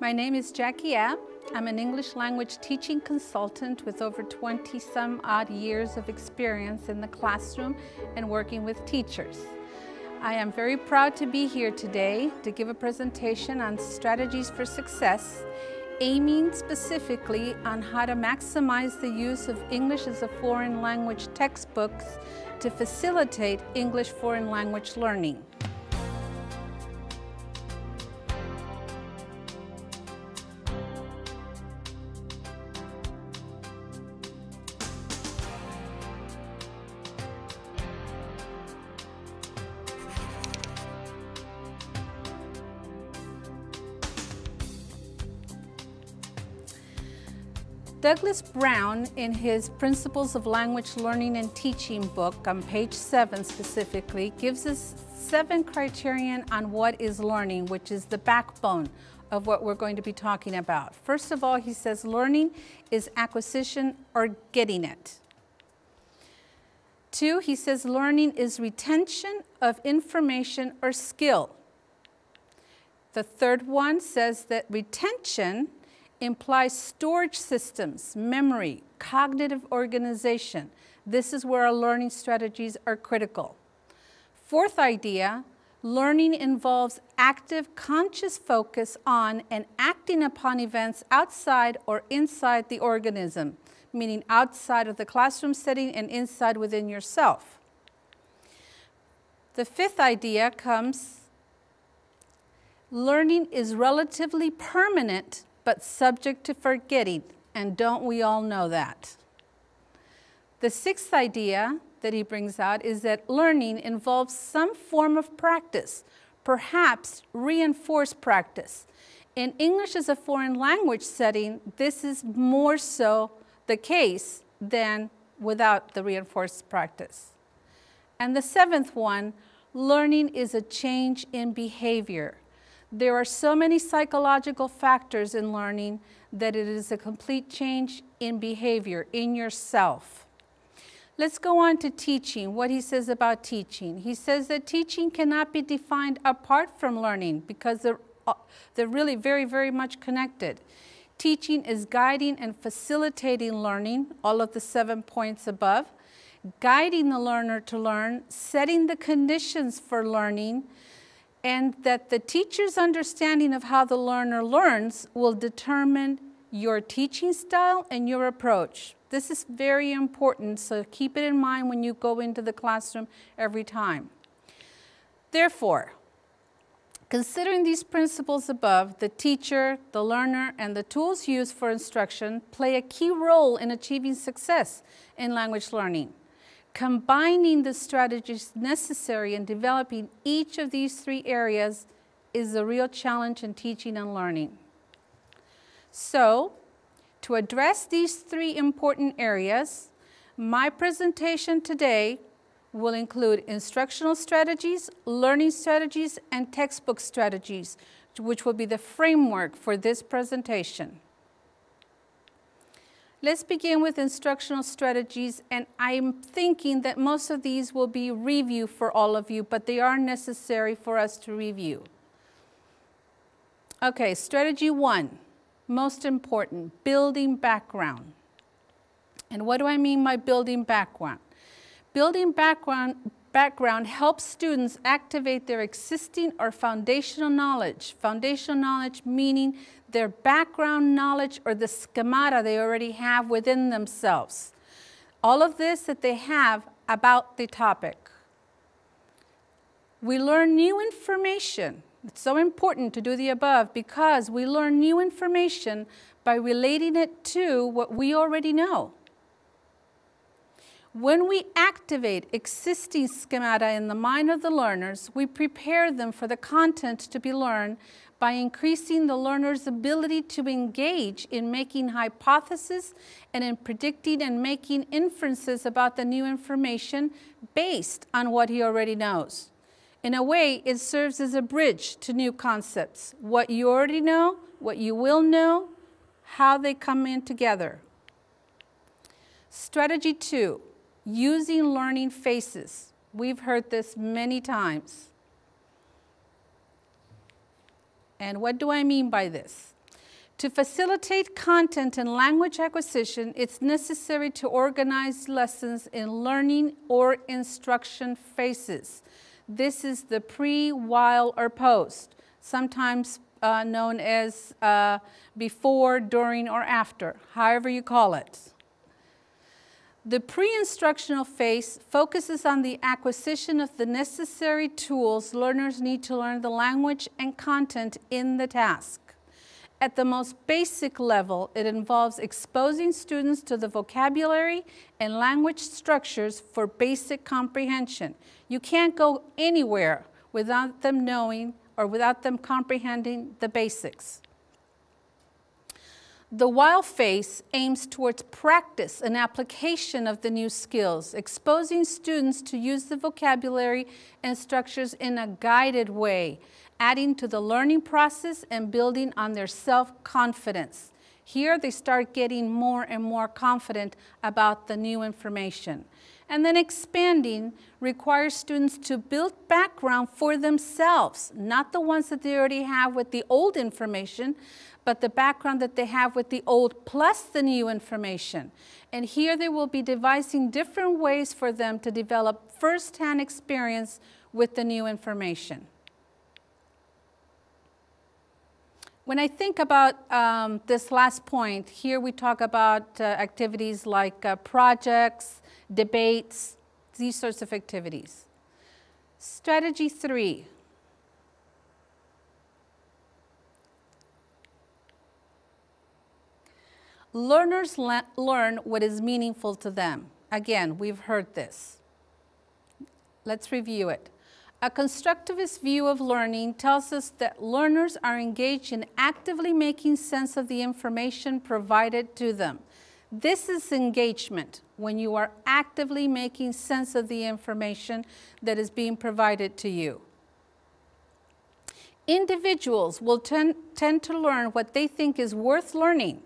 My name is Jackie App. I'm an English language teaching consultant with over 20-some odd years of experience in the classroom and working with teachers. I am very proud to be here today to give a presentation on strategies for success, aiming specifically on how to maximize the use of English as a foreign language textbooks to facilitate English foreign language learning. Douglas Brown, in his Principles of Language Learning and Teaching book, on page 7 specifically, gives us 7 criterion on what is learning, which is the backbone of what we're going to be talking about. First of all, he says learning is acquisition or getting it. 2, he says learning is retention of information or skill. The third one says that retention implies storage systems, memory, cognitive organization. This is where our learning strategies are critical. Fourth idea, learning involves active, conscious focus on and acting upon events outside or inside the organism, meaning outside of the classroom setting and inside within yourself. The fifth idea comes, learning is relatively permanent but subject to forgetting, and don't we all know that? The sixth idea that he brings out is that learning involves some form of practice, perhaps reinforced practice. In English as a foreign language setting, this is more so the case than without the reinforced practice. And the seventh one, learning is a change in behavior. There are so many psychological factors in learning that it is a complete change in behavior, in yourself. Let's go on to teaching, what he says about teaching. He says that teaching cannot be defined apart from learning because they're really very, very much connected. Teaching is guiding and facilitating learning, all of the 7 points above, guiding the learner to learn, setting the conditions for learning, and that the teacher's understanding of how the learner learns will determine your teaching style and your approach. This is very important, so keep it in mind when you go into the classroom every time. Therefore, considering these principles above, the teacher, the learner, and the tools used for instruction play a key role in achieving success in language learning. Combining the strategies necessary in developing each of these 3 areas is a real challenge in teaching and learning. So, to address these 3 important areas, my presentation today will include instructional strategies, learning strategies, and textbook strategies, which will be the framework for this presentation. Let's begin with instructional strategies, and I'm thinking that most of these will be review for all of you, but they are necessary for us to review. Okay, strategy 1, most important, building background. And what do I mean by building background? Building background helps students activate their existing or foundational knowledge. Foundational knowledge meaning their background knowledge or the schemata they already have within themselves. All of this that they have about the topic. We learn new information. It's so important to do the above because we learn new information by relating it to what we already know. When we activate existing schemata in the mind of the learners, we prepare them for the content to be learned by increasing the learner's ability to engage in making hypotheses and in predicting and making inferences about the new information based on what he already knows. In a way, it serves as a bridge to new concepts. What you already know, what you will know, how they come in together. Strategy 2. Using learning phases. We've heard this many times. And what do I mean by this? To facilitate content and language acquisition, it's necessary to organize lessons in learning or instruction phases. This is the pre, while, or post, sometimes known as before, during, or after, however you call it. The pre-instructional phase focuses on the acquisition of the necessary tools learners need to learn the language and content in the task. At the most basic level, it involves exposing students to the vocabulary and language structures for basic comprehension. You can't go anywhere without them knowing or without them comprehending the basics. The while phase aims towards practice and application of the new skills, exposing students to use the vocabulary and structures in a guided way, adding to the learning process and building on their self-confidence. Here they start getting more and more confident about the new information. And then expanding requires students to build background for themselves, not the ones that they already have with the old information, but the background that they have with the old plus the new information. And here they will be devising different ways for them to develop first-hand experience with the new information. When I think about this last point, here we talk about activities like projects, debates, these sorts of activities. Strategy 3. Learners learn what is meaningful to them. Again, we've heard this. Let's review it. A constructivist view of learning tells us that learners are engaged in actively making sense of the information provided to them. This is engagement, when you are actively making sense of the information that is being provided to you. Individuals will tend to learn what they think is worth learning,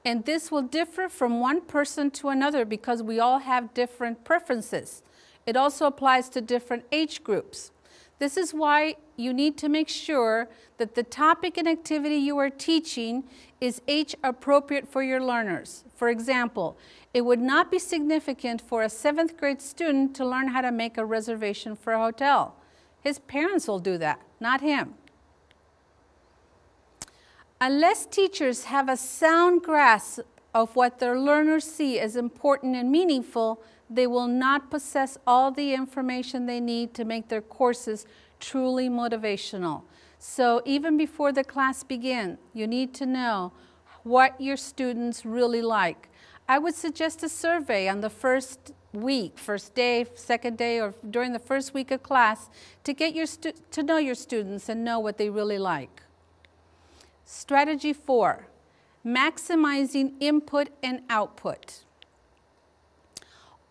and this will differ from one person to another because we all have different preferences. It also applies to different age groups. This is why you need to make sure that the topic and activity you are teaching is age appropriate for your learners. For example, it would not be significant for a 7th grade student to learn how to make a reservation for a hotel. His parents will do that, not him. Unless teachers have a sound grasp of what their learners see as important and meaningful, they will not possess all the information they need to make their courses truly motivational. So even before the class begins, you need to know what your students really like. I would suggest a survey on the first week, first day, second day, or during the first week of class to get to know your students and know what they really like. Strategy 4, maximizing input and output.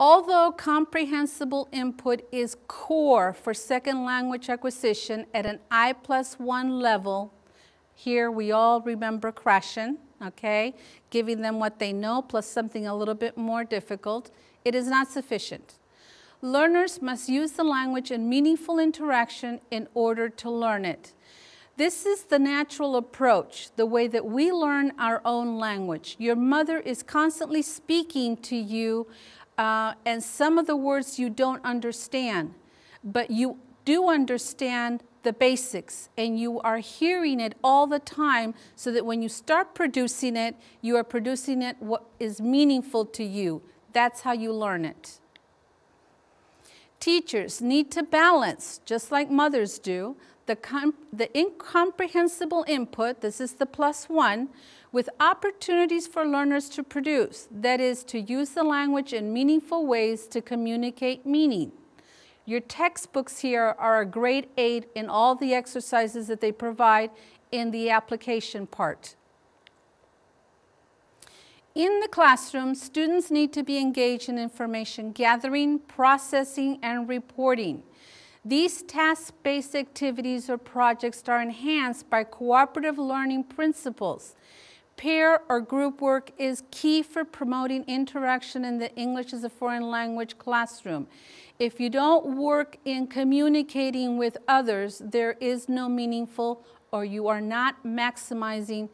Although comprehensible input is core for second language acquisition at an I+1 level, here we all remember Krashen, okay? Giving them what they know plus something a little bit more difficult, it is not sufficient. Learners must use the language in meaningful interaction in order to learn it. This is the natural approach, the way that we learn our own language. Your mother is constantly speaking to you and some of the words you don't understand, but you do understand the basics and you are hearing it all the time so that when you start producing it, you are producing it what is meaningful to you. That's how you learn it. Teachers need to balance, just like mothers do, the incomprehensible input, this is the +1, with opportunities for learners to produce, that is, to use the language in meaningful ways to communicate meaning. Your textbooks here are a great aid in all the exercises that they provide in the application part. In the classroom, students need to be engaged in information gathering, processing, and reporting. These task-based activities or projects are enhanced by cooperative learning principles. Pair or group work is key for promoting interaction in the English as a foreign language classroom. If you don't work in communicating with others, there is no meaningful or you are not maximizing